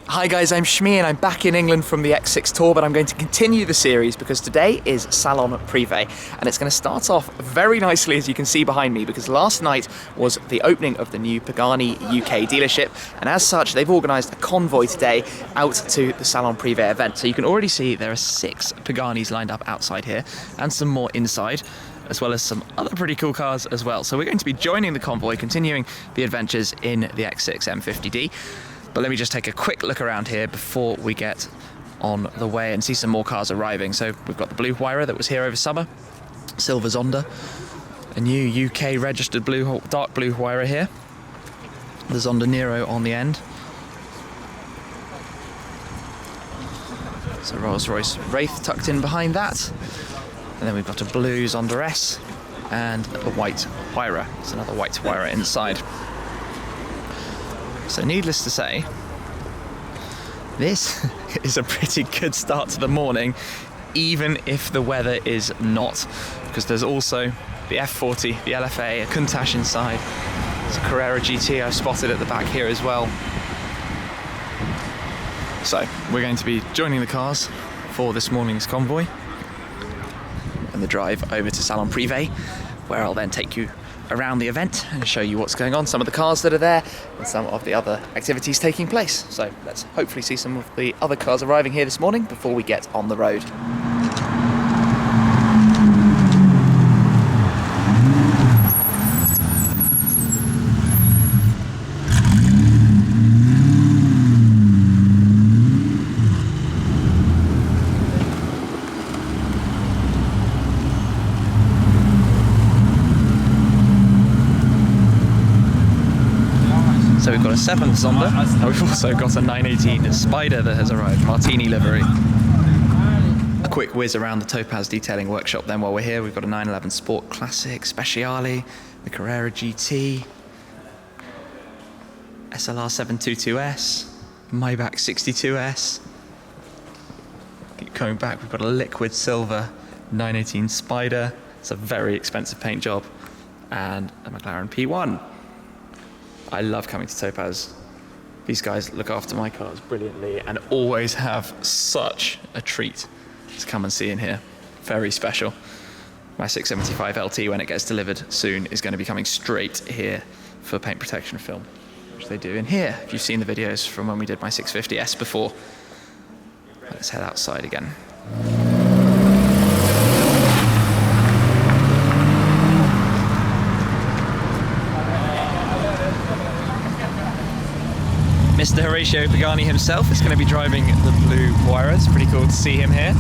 Hi guys, I'm Shmi and I'm back in England from the X6 tour, but I'm going to continue the series because today is Salon Prive and it's going to start off very nicely, as you can see behind me, because last night was the opening of the new Pagani UK dealership, and as such they've organised a convoy today out to the Salon Prive event. So you can already see there are 6 Paganis lined up outside here and some more inside, as well as some other pretty cool cars as well. So we're going to be joining the convoy, continuing the adventures in the X6 M50D. But let me just take a quick look around here before we get on the way and see some more cars arriving. So we've got the blue Huayra that was here over summer, silver Zonda, a new UK registered dark blue Huayra here, the Zonda Nero on the end. So Rolls-Royce Wraith tucked in behind that. And then we've got a blue Zonda S and a white Huayra. It's another white Huayra inside. So needless to say, this is a pretty good start to the morning, even if the weather is not, because there's also the F40, the LFA, a Countach inside. There's a Carrera GT I've spotted at the back here as well. So we're going to be joining the cars for this morning's convoy and the drive over to Salon Prive, where I'll then take you around the event and show you what's going on, some of the cars that are there and some of the other activities taking place. So let's hopefully see some of the other cars arriving here this morning before we get on the road. So we've got a 7th Zonda, and we've also got a 918 Spider that has arrived, Martini livery. A quick whiz around the Topaz detailing workshop then while we're here. We've got a 911 Sport Classic, Speciale, the Carrera GT, SLR 722S, Maybach 62S. Keep coming back, we've got a liquid silver 918 Spider. It's a very expensive paint job, and a McLaren P1. I love coming to Topaz. These guys look after my cars brilliantly and always have such a treat to come and see in here. Very special. My 675 LT, when it gets delivered soon, is going to be coming straight here for paint protection film, which they do in here. If you've seen the videos from when we did my 650S before. Let's head outside again. Mr. Horatio Pagani himself is going to be driving the blue Huayra. It's pretty cool to see him here.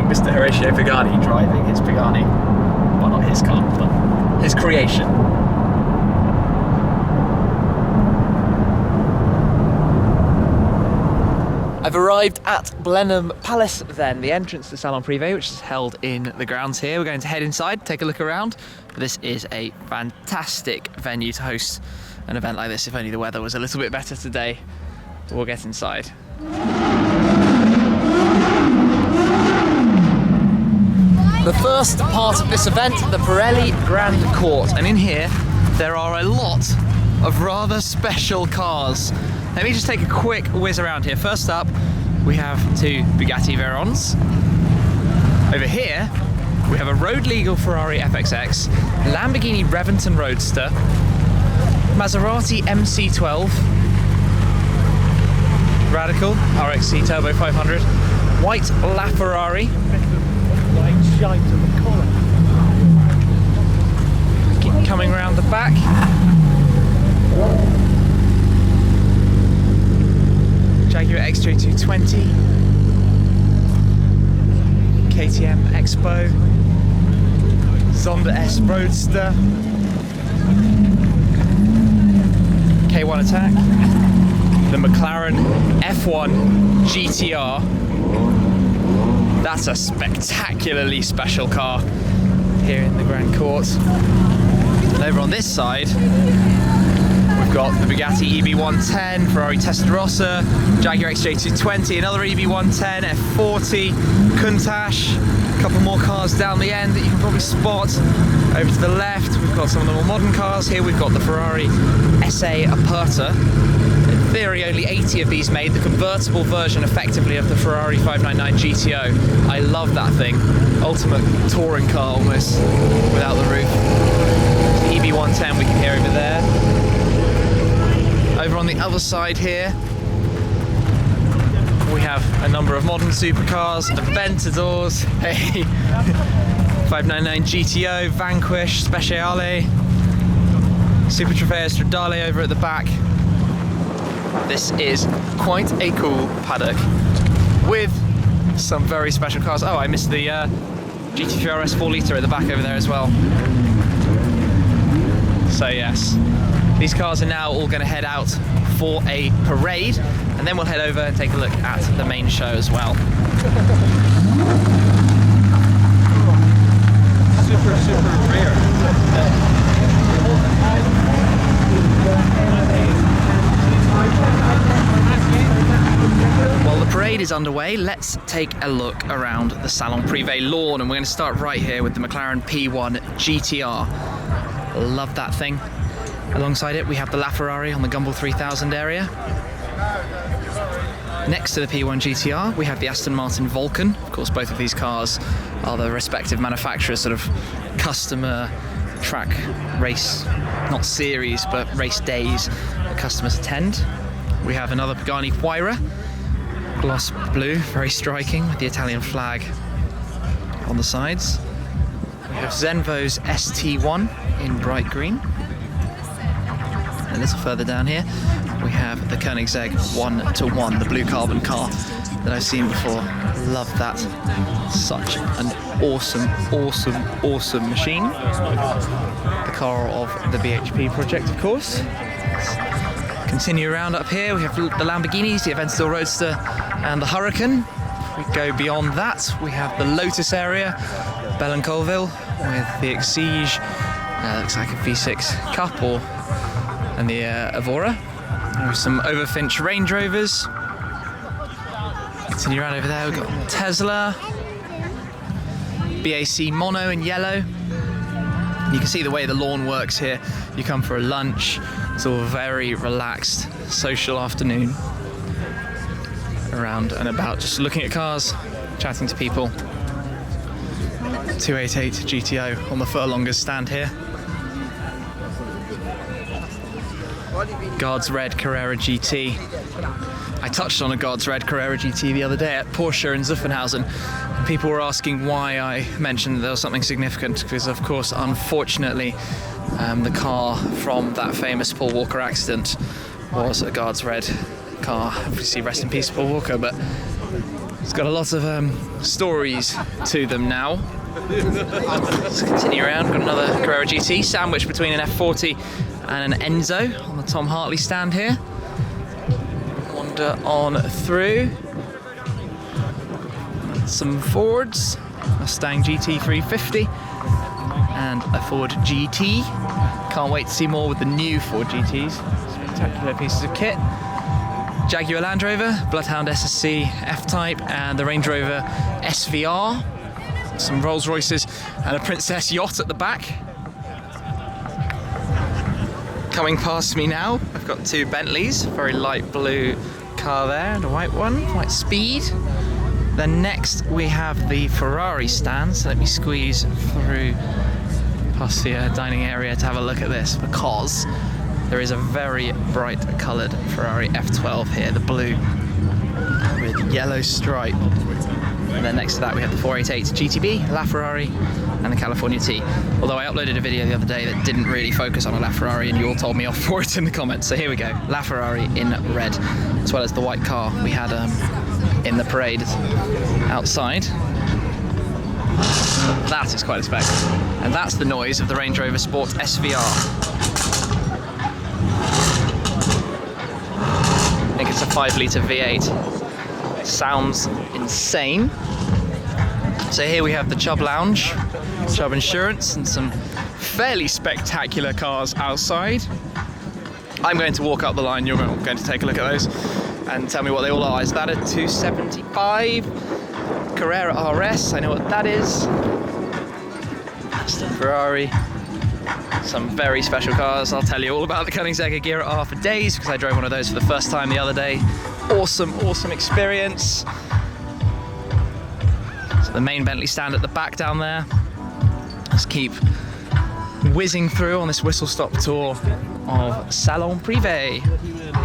Mr. Horatio Pagani driving his Pagani. Well, not his car, but his creation. I've arrived at Blenheim Palace then, the entrance to Salon Prive, which is held in the grounds here. We're going to head inside, take a look around. This is a fantastic venue to host an event like this, if only the weather was a little bit better today. We'll get inside. The first part of this event, the Pirelli Grand Court, and in here there are a lot of rather special cars. Let me just take a quick whiz around here. First up, we have two Bugatti Veyrons. Over here, we have a road legal Ferrari FXX, Lamborghini Reventon Roadster, Maserati MC12, Radical RXC Turbo 500, white LaFerrari, keep coming around the back. Jaguar XJ220, KTM Expo, Zonda S Roadster, K1 Attack, the McLaren F1 GTR. That's a spectacularly special car here in the Grand Court. And over on this side, we've got the Bugatti EB110, Ferrari Testarossa, Jaguar XJ220, another EB110, F40, Countach, a couple more cars down the end that you can probably spot. Over to the left, we've got some of the more modern cars. Here we've got the Ferrari SA Aperta. In theory, only 80 of these made, the convertible version effectively of the Ferrari 599 GTO. I love that thing. Ultimate touring car almost, without the roof. The EB110 we can hear over there. Over on the other side here, we have a number of modern supercars, Aventadors, hey, 599 GTO, Vanquish, Speciale, Super Trofeo Stradale over at the back. This is quite a cool paddock with some very special cars. Oh, I missed the GT3 RS 4 litre at the back over there as well. So yes, these cars are now all going to head out for a parade, and then we'll head over and take a look at the main show as well. Super rare. Well, the parade is underway. Let's take a look around the Salon Prive lawn, and we're going to start right here with the McLaren P1 GTR. Love that thing. Alongside it, we have the LaFerrari on the Gumball 3000 area. Next to the P1 GTR, we have the Aston Martin Vulcan. Of course, both of these cars are the respective manufacturers' sort of customer track race, not series, but race days that customers attend. We have another Pagani Huayra, gloss blue, very striking, with the Italian flag on the sides. We have Zenvo's ST1 in bright green. A little further down here, we have the Koenigsegg 1-1, the blue carbon car that I've seen before. Love that. Such an awesome machine. The car of the BHP project, of course. Continue around up here, we have the Lamborghinis, the Aventador Roadster and the Huracan. If we go beyond that, we have the Lotus area, Bell and Colville, with the Exige, looks like a V6 Cup, and the Evora. With some Overfinch Range Rovers. Continue around over there, we've got Tesla, BAC Mono in yellow. You can see the way the lawn works here. You come for a lunch, it's all very relaxed, social afternoon. Around and about, just looking at cars, chatting to people. 288 GTO on the furlongers stand here. Guards Red Carrera GT. I touched on a Guards Red Carrera GT the other day at Porsche in Zuffenhausen. And people were asking why I mentioned there was something significant, because of course, unfortunately, the car from that famous Paul Walker accident was a Guards Red car. Obviously, rest in peace, Paul Walker, but it's got a lot of stories to them now. Let's continue around. Got another Carrera GT sandwiched between an F40 and an Enzo on the Tom Hartley stand here. Wander on through. some Fords, Mustang GT 350 and a Ford GT. Can't wait to see more with the new Ford GTs. Spectacular pieces of kit. Jaguar Land Rover, Bloodhound SSC F-Type and the Range Rover SVR. Some Rolls Royces and a Princess yacht at the back. Coming past me now, I've got two Bentleys, very light blue car there and a white one, white Speed. Then next we have the Ferrari stand, so let me squeeze through past the dining area to have a look at this, because there is a very bright coloured Ferrari F12 here, the blue with yellow stripe. And then next to that we have the 488 GTB, LaFerrari and the California T. Although I uploaded a video the other day that didn't really focus on a LaFerrari and you all told me off for it in the comments. So here we go, LaFerrari in red, as well as the white car we had in the parade outside. That is quite a spec. And that's the noise of the Range Rover Sport SVR. I think it's a 5-litre V8. Sounds insane. So here we have the Chubb Lounge, Chubb Insurance, and some fairly spectacular cars outside. I'm going to walk up the line, you're going to take a look at those and tell me what they all are. Is that a 275 Carrera RS? I know what that is. That's the Ferrari. Some very special cars. I'll tell you all about the Koenigsegg Agera R for days, because I drove one of those for the first time the other day. Awesome experience. So the main Bentley stand at the back down there. Let's keep whizzing through on this whistle-stop tour of Salon Prive.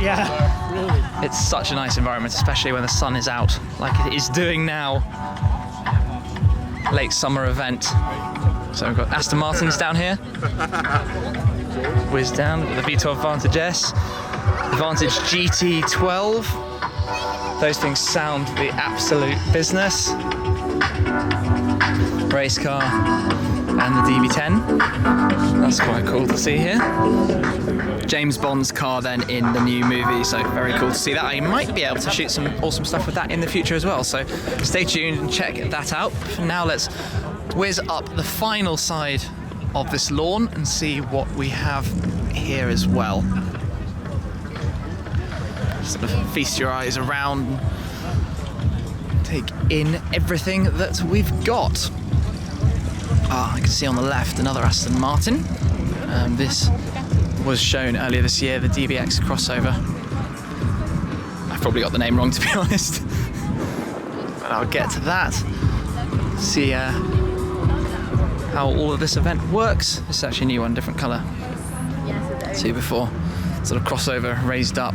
Yeah, really. It's such a nice environment, especially when the sun is out, like it is doing now. Late summer event. So we've got Aston Martins down here. Whiz down with the V12 Vantage S. The Vantage GT12. Those things sound the absolute business. Race car and the DB10. That's quite cool to see here. James Bond's car then in the new movie, so very cool to see that. I might be able to shoot some awesome stuff with that in the future as well, so stay tuned and check that out. For now, let's whiz up the final side of this lawn and see what we have here as well. Sort of feast your eyes around, take in everything that we've got. I can see on the left another Aston Martin. This was shown earlier this year, the DBX crossover. I've probably got the name wrong, to be honest, but I'll get to that. See how all of this event works. This is actually a new one, different colour. See before, sort of crossover, raised up,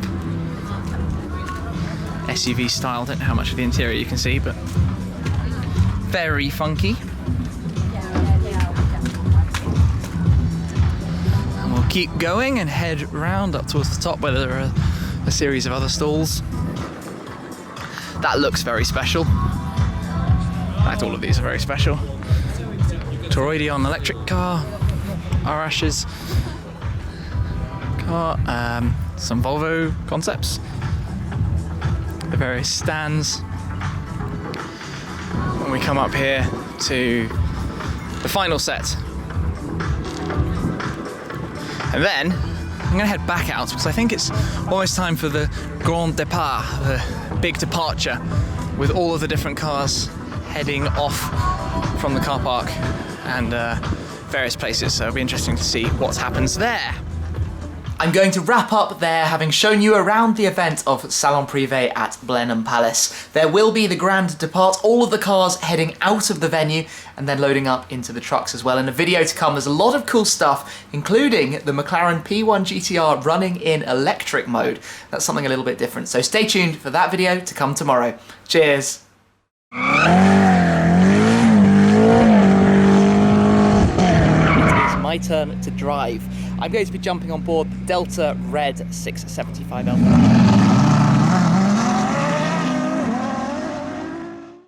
SUV style. Don't know how much of the interior you can see, but very funky. And we'll keep going and head round up towards the top where there are a series of other stalls. That looks very special. In fact, all of these are very special. Toroidion electric car, Arash's car, some Volvo concepts, the various stands. When we come up here to the final set, and then I'm going to head back out because I think it's almost time for the grand départ, the big departure, with all of the different cars heading off from the car park and various places, so it'll be interesting to see what happens there. I'm going to wrap up there, having shown you around the event of Salon Privé at Blenheim Palace. There will be the grand depart, all of the cars heading out of the venue and then loading up into the trucks as well. In a video to come, there's a lot of cool stuff, including the McLaren P1 GTR running in electric mode. That's something a little bit different, so stay tuned for that video to come tomorrow. Cheers! My turn to drive. I'm going to be jumping on board the Delta Red 675L.